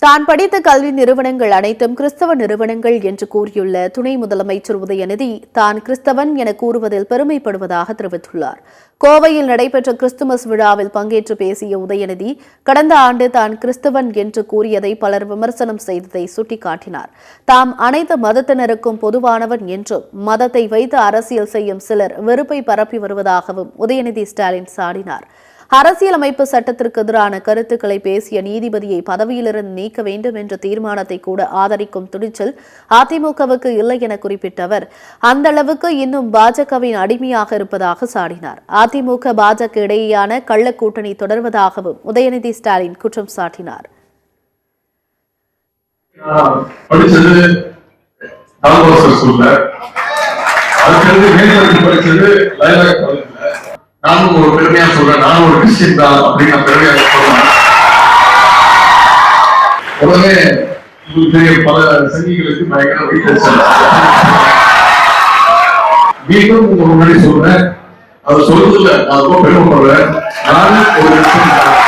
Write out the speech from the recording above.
தான் படித்த கல்வி நிறுவனங்கள் அனைத்தும் கிறிஸ்தவ நிறுவனங்கள் என்று கூறியுள்ள துணை முதலமைச்சர் உதயநிதி தான் கிறிஸ்தவன் என கூறுவதில் பெருமைப்படுவதாக தெரிவித்துள்ளார். கோவையில் நடைபெற்ற கிறிஸ்துமஸ் விழாவில் பங்கேற்று பேசிய உதயநிதி கடந்த ஆண்டு தான் கிறிஸ்தவன் என்று கூறியதை பலர் விமர்சனம் செய்ததை சுட்டிக்காட்டினார். தாம் அனைத்து மதத்தினருக்கும் பொதுவானவன் என்றும் மதத்தை வைத்து அரசியல் செய்யும் சிலர் வெறுப்பை பரப்பி வருவதாகவும் உதயநிதி ஸ்டாலின் சாடினார். அரசியலமைப்பு சட்டத்திற்கு எதிரான கருத்துக்களை பேசிய நீதிபதியை பதவியிலிருந்து நீக்க வேண்டும் என்ற தீர்மானத்தை கூட ஆதரிக்கும் துணிச்சல் அதிமுகவுக்கு இல்லை என குறிப்பிட்ட அவர் அந்த அளவுக்கு இன்னும் பாஜகவின் அடிமையாக இருப்பதாக சாடினார். அதிமுக பாஜக இடையேயான கள்ள கூட்டணி தொடர்வதாகவும் உதயநிதி ஸ்டாலின் குற்றம் சாட்டினார். நானும் ஒரு பெருமையா சொல்றேன், நானும் ஒரு கிறிஸ்டியன் தான் அப்படின்னு நான் பெருமையா சொல்றேன். உடனே பல சங்கிகளுக்கு பயங்கர வைத்தறிச்சல். மீண்டும் உங்க முன்னாடி சொல்றேன், அதை சொல்றதுல நான் ரொம்ப பெருமைப்படுறேன். நானும் ஒரு கிறிஸ்டியன் தான்.